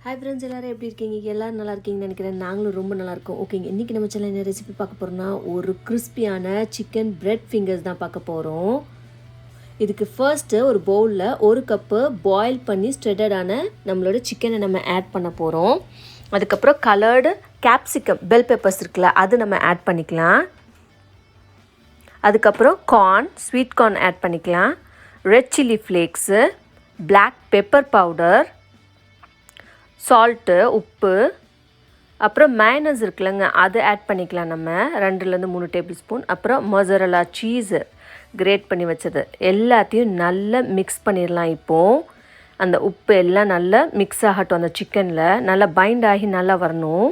Hi friends, எல்லோரும் எப்படி இருக்கீங்க? எல்லோரும் நல்லா இருக்கீங்கன்னு நினைக்கிறேன். நாங்களும் ரொம்ப நல்லா இருக்கோம். ஓகேங்க, இன்றைக்கி நம்ம சேனல் என்ன ரெசிபி பார்க்க போகிறோம்னா, ஒரு கிறிஸ்பியான சிக்கன் பிரெட் ஃபிங்கர்ஸ் தான் பார்க்க போகிறோம். இதுக்கு ஃபர்ஸ்ட்டு ஒரு பவுலில் ஒரு கப்பு பாயில் பண்ணி ஸ்ட்ரெட்டடான நம்மளோட சிக்கனை நம்ம ஆட் பண்ண போகிறோம். அதுக்கப்புறம் கலர்டு கேப்சிகம் பெல் பெப்பர்ஸ் இருக்குல்ல, அது நம்ம ஆட் பண்ணிக்கலாம். அதுக்கப்புறம் கார்ன், ஸ்வீட் கார்ன் ஆட் பண்ணிக்கலாம். Red chilli flakes, black pepper powder, salt, உப்பு, அப்புறம் மயனஸ் இருக்குல்லங்க, அது ஆட் பண்ணிக்கலாம். நம்ம 2-3 டேபிள் ஸ்பூன். அப்புறம் மொசரல்லா சீஸு கிரேட் பண்ணி வச்சது எல்லாத்தையும் நல்லா மிக்ஸ் பண்ணிடலாம். இப்போது அந்த உப்பு எல்லாம் நல்லா மிக்ஸ் ஆகட்டும். அந்த சிக்கனில் நல்லா பைண்ட் ஆகி நல்லா வரணும்.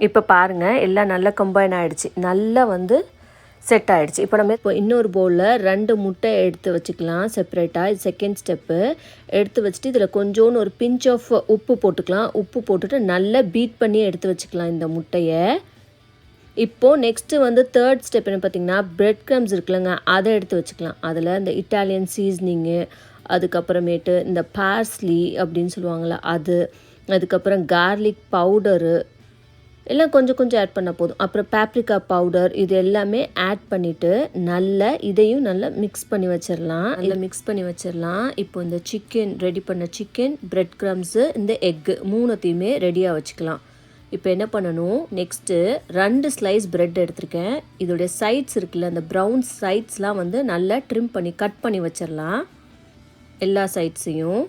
இப்போ பாருங்கள், எல்லாம் நல்லா கம்பைன் ஆகிடுச்சு, நல்லா செட் ஆகிடுச்சு. இப்போ நம்ம இன்னொரு பவுலில் 2 முட்டை எடுத்து வச்சுக்கலாம் செப்பரேட்டாக. இது செகண்ட் ஸ்டெப்பு. எடுத்து வச்சுட்டு இதில் கொஞ்சோன்னு ஒரு பிஞ்ச் ஆஃப் உப்பு போட்டுக்கலாம். உப்பு போட்டுட்டு நல்லா பீட் பண்ணி எடுத்து வச்சுக்கலாம் இந்த முட்டையை. இப்போது நெக்ஸ்ட்டு தேர்ட் ஸ்டெப் என்ன பார்த்திங்கன்னா, பிரெட் க்ரம்ஸ் இருக்குல்லங்க, அதை எடுத்து வச்சுக்கலாம். அதில் இந்த இட்டாலியன் சீஸ்னிங்கு, அதுக்கப்புறமேட்டு இந்த பார்ஸ்லி அப்படின்னு சொல்லுவாங்கள்ல அது, அதுக்கப்புறம் கார்லிக் பவுடரு எல்லாம் கொஞ்சம் கொஞ்சம் ஆட் பண்ணால் போதும். அப்புறம் பேப்ரிக்கா பவுடர், இது எல்லாமே ஆட் பண்ணிவிட்டு நல்லா இதையும் நல்லா மிக்ஸ் பண்ணி வச்சிடலாம். நல்லா மிக்ஸ் பண்ணி வச்சிடலாம். இப்போ இந்த சிக்கன் ரெடி பண்ண சிக்கன், பிரெட் க்ரம்ஸு, இந்த எக்கு 3த்தையுமே ரெடியாக வச்சுக்கலாம். இப்போ என்ன பண்ணணும், நெக்ஸ்ட்டு 2 ஸ்லைஸ் பிரெட் எடுத்திருக்கேன். இதோடைய சைட்ஸ் இருக்குல்ல, அந்த ப்ரௌன் சைட்ஸ்லாம் நல்லா ட்ரிம் பண்ணி கட் பண்ணி வச்சிடலாம். எல்லா சைட்ஸையும்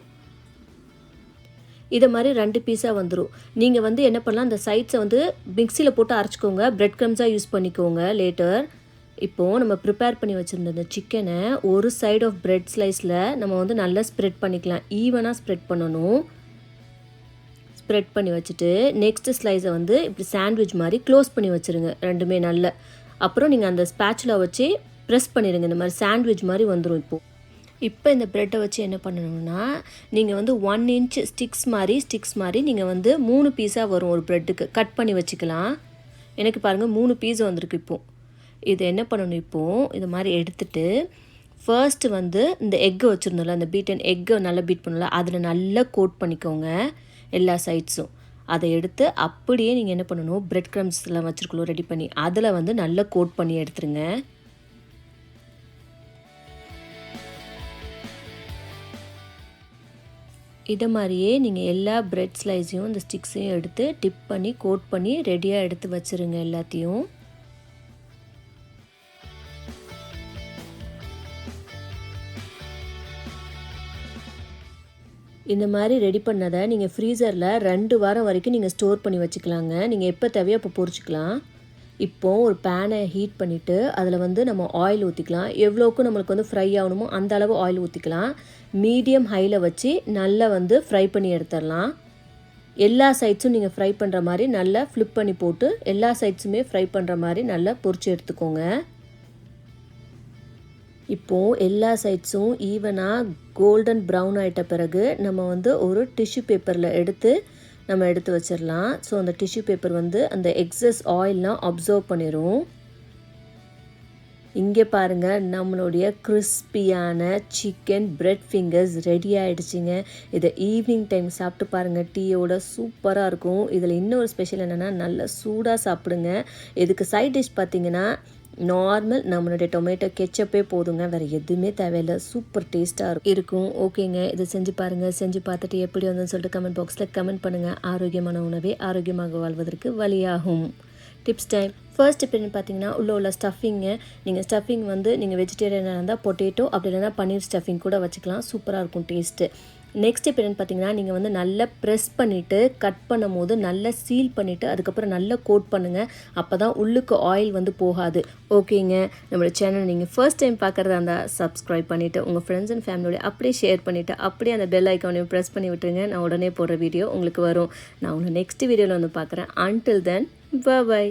இதை மாதிரி 2 பீஸாக வந்துடும். நீங்கள் என்ன பண்ணலாம், அந்த சைட்ஸை மிக்சியில் போட்டு அரைச்சிக்கோங்க. பிரெட் க்ரம்ஸாக யூஸ் பண்ணிக்கோங்க லேட்டர். இப்போது நம்ம ப்ரிப்பேர் பண்ணி வச்சுருந்த இந்த சிக்கனை ஒரு சைடு ஆஃப் பிரெட் ஸ்லைஸில் நம்ம நல்லா ஸ்ப்ரெட் பண்ணிக்கலாம். ஈவனாக ஸ்ப்ரெட் பண்ணணும். ஸ்ப்ரெட் பண்ணி வச்சுட்டு நெக்ஸ்ட்டு ஸ்லைஸை இப்படி சாண்ட்விச் மாதிரி க்ளோஸ் பண்ணி வச்சுருங்க ரெண்டுமே நல்ல. அப்புறம் நீங்கள் அந்த ஸ்பேச்சுலா வச்சு ப்ரெஸ் பண்ணிடுங்க. இந்த மாதிரி சாண்ட்விச் மாதிரி வந்துடும். இப்போ இந்த ப்ரெட்டை வச்சு என்ன பண்ணணும்னா, நீங்கள் 1 இன்ச் ஸ்டிக்ஸ் மாதிரி நீங்கள் 3 பீஸாக வரும் ஒரு ப்ரெட்டுக்கு கட் பண்ணி வச்சுக்கலாம். எனக்கு பாருங்கள் 3 பீஸ் வந்திருக்கு. இப்போது இது என்ன பண்ணணும், இப்போது இது மாதிரி எடுத்துகிட்டு ஃபர்ஸ்ட்டு இந்த எக்கை வச்சுருந்தோம்ல, அந்த பீட்டன் எக்கை நல்லா பீட் பண்ணல, அதில் நல்லா கோட் பண்ணிக்கோங்க எல்லா சைட்ஸும். அதை எடுத்து அப்படியே நீங்கள் என்ன பண்ணணும், பிரெட் க்ரம்ஸ்லாம் வச்சுருக்கோம் ரெடி பண்ணி, அதில் நல்லா கோட் பண்ணி எடுத்துருங்க. இதை மாதிரியே நீங்கள் எல்லா பிரெட் ஸ்லைஸையும் இந்த ஸ்டிக்ஸையும் எடுத்து டிப் பண்ணி கோட் பண்ணி ரெடியாக எடுத்து வச்சுருங்க எல்லாத்தையும். இந்த மாதிரி ரெடி பண்ணதை நீங்கள் ஃப்ரீசரில் 2 வாரம் வரைக்கும் நீங்கள் ஸ்டோர் பண்ணி வச்சுக்கலாங்க. நீங்கள் எப்போ தேவையோ அப்போ பொரிச்சிக்கலாம். இப்போது ஒரு பேனை ஹீட் பண்ணிவிட்டு அதில் நம்ம ஆயில் ஊற்றிக்கலாம். எவ்வளோக்கு நம்மளுக்கு ஃப்ரை ஆகணுமோ அந்த அளவு ஆயில் ஊற்றிக்கலாம். மீடியம் ஹையில் வச்சு நல்லா ஃப்ரை பண்ணி எடுத்துடலாம். எல்லா சைட்ஸும் நீங்கள் ஃப்ரை பண்ணுற மாதிரி நல்லா ஃப்ளிப் பண்ணி போட்டு எல்லா சைட்ஸுமே ஃப்ரை பண்ணுற மாதிரி நல்லா பொரிச்சு எடுத்துக்கோங்க. இப்போது எல்லா சைட்ஸும் ஈவனாக கோல்டன் ப்ரௌன் ஆகிட்ட பிறகு நம்ம ஒரு டிஷ்யூ பேப்பரில் எடுத்து வச்சிடலாம். ஸோ அந்த டிஷ்யூ பேப்பர் அந்த எக்ஸஸ் ஆயில்லாம் அப்சர்வ் பண்ணிடும். இங்கே பாருங்கள், நம்மளுடைய கிறிஸ்பியான சிக்கன் பிரெட் ஃபிங்கர்ஸ் ரெடி ஆகிடுச்சிங்க. இதை ஈவினிங் டைம் சாப்பிட்டு பாருங்கள், டீயோட சூப்பராக இருக்கும். இதில் இன்னொரு ஸ்பெஷல் என்னென்னா, நல்லா சூடாக சாப்பிடுங்க. இதுக்கு சைட் டிஷ் பார்த்திங்கன்னா நார்மல் நம்மளுடைய டொமேட்டோ கெச்சப்பே போதுங்க, வேறு எதுவுமே தேவையில்லை. சூப்பர் டேஸ்ட்டாக இருக்கும். ஓகேங்க, இதை செஞ்சு பாருங்கள். செஞ்சு பார்த்துட்டு எப்படி வந்துன்னு சொல்லிட்டு கமெண்ட் பாக்ஸில் கமெண்ட் பண்ணுங்கள். ஆரோக்கியமான உணவே ஆரோக்கியமாக வாழ்வதற்கு வழியாகும். Tips time. ஃபர்ஸ்ட் டிப் என்ன பார்த்தீங்கன்னா, உள்ள ஸ்டஃபிங்கு. நீங்கள் ஸ்டஃபிங் நீங்கள் வெஜிடேரியனாக இருந்தால் பொட்டேட்டோ, அப்படி இல்லைனா பன்னீர் ஸ்டஃபிங் கூட வச்சுக்கலாம். சூப்பராக இருக்கும் டேஸ்ட்டு. நெக்ஸ்ட் இப்போ என்னென்னு பார்த்தீங்கன்னா, நீங்கள் நல்லா ப்ரெஸ் பண்ணிவிட்டு கட் பண்ணும் போது நல்லா சீல் பண்ணிவிட்டு அதுக்கப்புறம் நல்லா கோட் பண்ணுங்கள். அப்போ தான் உள்ளுக்கு ஆயில் போகாது. ஓகேங்க, நம்மளோட சேனல் நீங்கள் ஃபர்ஸ்ட் டைம் பார்க்குறதா இருந்தால் சப்ஸ்கிரைப் பண்ணிவிட்டு உங்கள் ஃப்ரெண்ட்ஸ் அண்ட் ஃபேமிலியோட அப்படியே ஷேர் பண்ணிவிட்டு அப்படியே அந்த பெல் ஐக்கானையும் ப்ரெஸ் பண்ணி விட்டுருங்க. நான் உடனே போடுற வீடியோ உங்களுக்கு வரும். நான் உங்களை நெக்ஸ்ட் வீடியோவில் பார்க்குறேன். Until then, by.